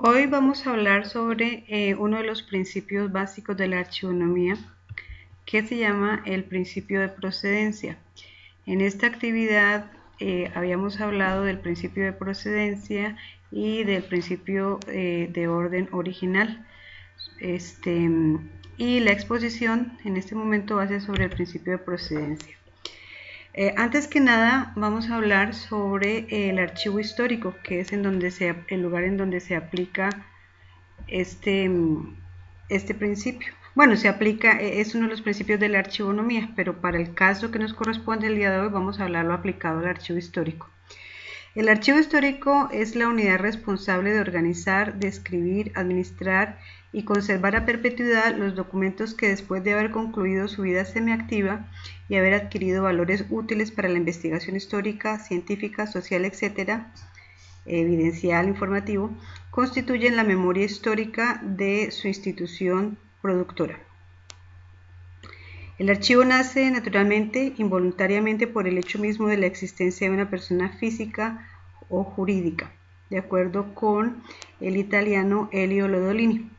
Hoy vamos a hablar sobre uno de los principios básicos de la archivonomía, que se llama el principio de procedencia. En esta actividad habíamos hablado del principio de procedencia y del principio de orden original. Y la exposición en este momento va a ser sobre el principio de procedencia. Antes que nada vamos a hablar sobre el archivo histórico, que es el lugar en donde se aplica este principio. Bueno, se aplica, es uno de los principios de la archivonomía, pero para el caso que nos corresponde el día de hoy vamos a hablarlo aplicado al archivo histórico. El archivo histórico es la unidad responsable de organizar, describir, administrar y conservar a perpetuidad los documentos que después de haber concluido su vida semiactiva y haber adquirido valores útiles para la investigación histórica, científica, social, etc., evidencial, informativo, constituyen la memoria histórica de su institución productora. El archivo nace naturalmente, involuntariamente, por el hecho mismo de la existencia de una persona física o jurídica, de acuerdo con el italiano Elio Lodolini.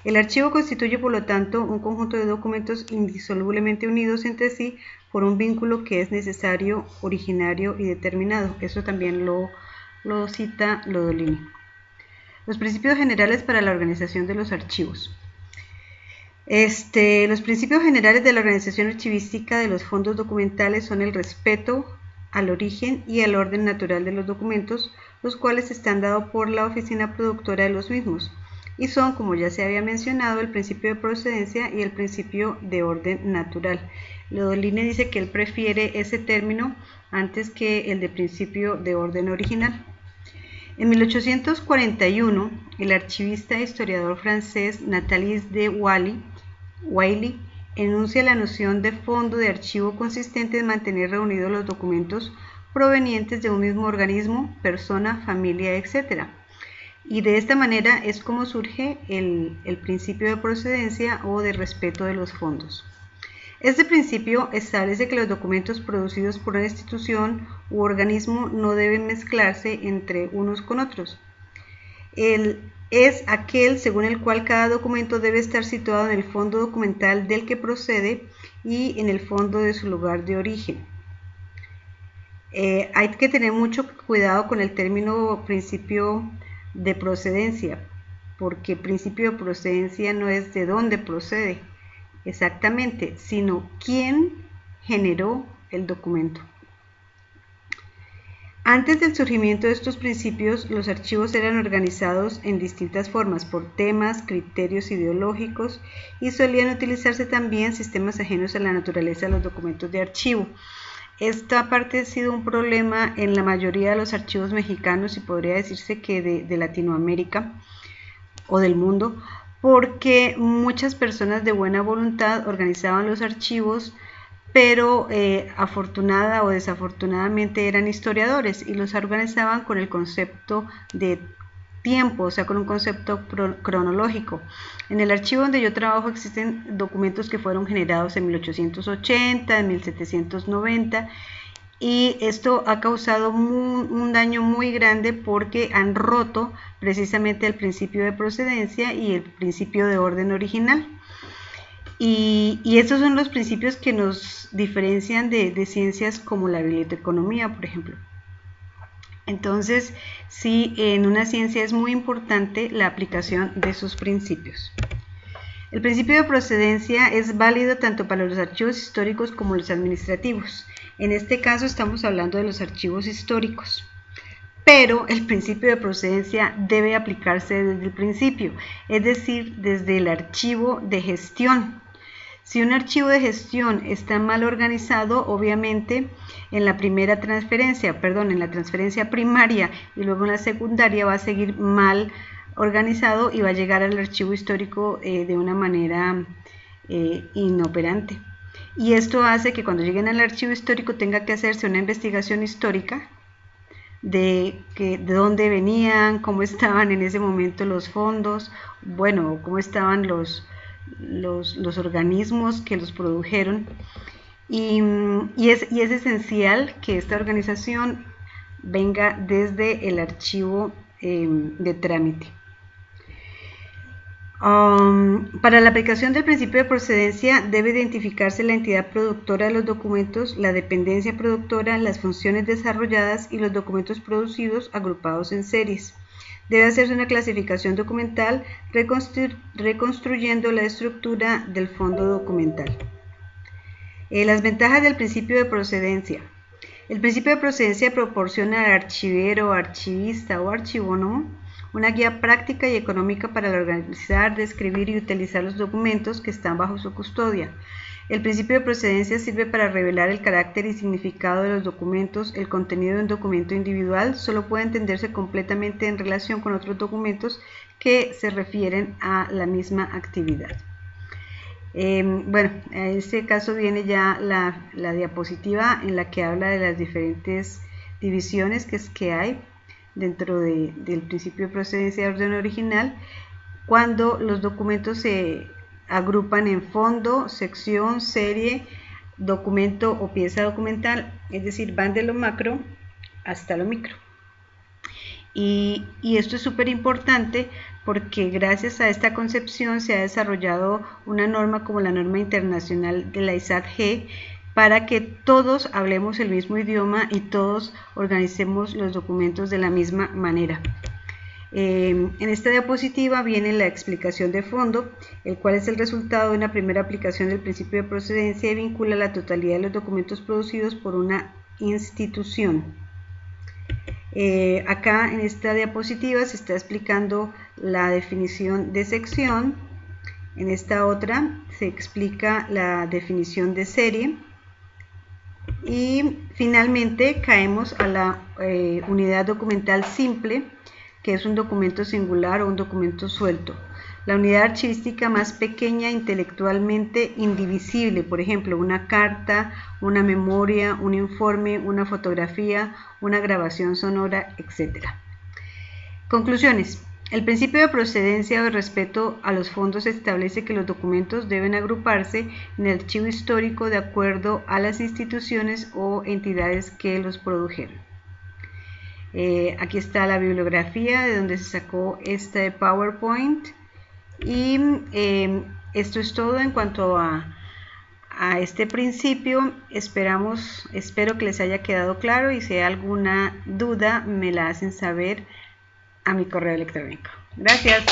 El archivo constituye, por lo tanto, un conjunto de documentos indisolublemente unidos entre sí por un vínculo que es necesario, originario y determinado. Eso también lo cita Lodolini. Los principios generales para la organización de los archivos. Los principios generales de la organización archivística de los fondos documentales son el respeto al origen y al orden natural de los documentos, los cuales están dados por la oficina productora de los mismos, y son, como ya se había mencionado, el principio de procedencia y el principio de orden natural. Lodolini dice que él prefiere ese término antes que el de principio de orden original. En 1841, el archivista e historiador francés Nathalie de Wailly enuncia la noción de fondo de archivo consistente en mantener reunidos los documentos provenientes de un mismo organismo, persona, familia, etc. Y de esta manera es como surge el principio de procedencia o de respeto de los fondos. Este principio establece que los documentos producidos por una institución u organismo no deben mezclarse entre unos con otros. Es aquel según el cual cada documento debe estar situado en el fondo documental del que procede y en el fondo de su lugar de origen. Hay que tener mucho cuidado con el término principio de procedencia, porque principio de procedencia no es de dónde procede exactamente, sino quién generó el documento. Antes del surgimiento de estos principios, los archivos eran organizados en distintas formas, por temas, criterios ideológicos, y solían utilizarse también sistemas ajenos a la naturaleza de los documentos de archivo. Esta parte ha sido un problema en la mayoría de los archivos mexicanos y podría decirse que de Latinoamérica o del mundo, porque muchas personas de buena voluntad organizaban los archivos, pero afortunada o desafortunadamente eran historiadores y los organizaban con el concepto de tiempo, o sea, con un concepto cronológico. En el archivo donde yo trabajo existen documentos que fueron generados en 1880, en 1790, y esto ha causado un daño muy grande porque han roto precisamente el principio de procedencia y el principio de orden original. Y estos son los principios que nos diferencian de ciencias como la biblioteconomía, por ejemplo. Entonces, sí, en una ciencia es muy importante la aplicación de sus principios. El principio de procedencia es válido tanto para los archivos históricos como los administrativos. En este caso estamos hablando de los archivos históricos. Pero el principio de procedencia debe aplicarse desde el principio, es decir, desde el archivo de gestión. Si un archivo de gestión está mal organizado, obviamente en la transferencia primaria y luego en la secundaria va a seguir mal organizado y va a llegar al archivo histórico de una manera inoperante. Y esto hace que cuando lleguen al archivo histórico tenga que hacerse una investigación histórica de dónde venían, cómo estaban en ese momento los fondos, bueno, cómo estaban los organismos que los produjeron, y es esencial que esta organización venga desde el archivo de trámite. Para la aplicación del principio de procedencia debe identificarse la entidad productora de los documentos, la dependencia productora, las funciones desarrolladas y los documentos producidos agrupados en series. Debe hacerse una clasificación documental reconstruyendo la estructura del fondo documental. Las ventajas del principio de procedencia. El principio de procedencia proporciona al archivero, archivista o archivónomo una guía práctica y económica para organizar, describir y utilizar los documentos que están bajo su custodia. El principio de procedencia sirve para revelar el carácter y significado de los documentos. El contenido de un documento individual solo puede entenderse completamente en relación con otros documentos que se refieren a la misma actividad. Bueno, en este caso viene ya la diapositiva en la que habla de las diferentes divisiones que hay dentro del principio de procedencia de orden original, cuando los documentos se agrupan en fondo, sección, serie, documento o pieza documental, es decir, van de lo macro hasta lo micro. Y esto es súper importante porque gracias a esta concepción se ha desarrollado una norma como la norma internacional de la ISAT-G para que todos hablemos el mismo idioma y todos organicemos los documentos de la misma manera. En esta diapositiva viene la explicación de fondo, el cual es el resultado de una primera aplicación del principio de procedencia y vincula la totalidad de los documentos producidos por una institución. Acá en esta diapositiva se está explicando la definición de sección, en esta otra se explica la definición de serie y finalmente caemos a la unidad documental simple, que es un documento singular o un documento suelto. La unidad archivística más pequeña intelectualmente indivisible, por ejemplo, una carta, una memoria, un informe, una fotografía, una grabación sonora, etc. Conclusiones. El principio de procedencia o de respeto a los fondos establece que los documentos deben agruparse en el archivo histórico de acuerdo a las instituciones o entidades que los produjeron. Aquí está la bibliografía de donde se sacó este PowerPoint. Y esto es todo en cuanto a este principio. Espero que les haya quedado claro y si hay alguna duda me la hacen saber a mi correo electrónico. Gracias.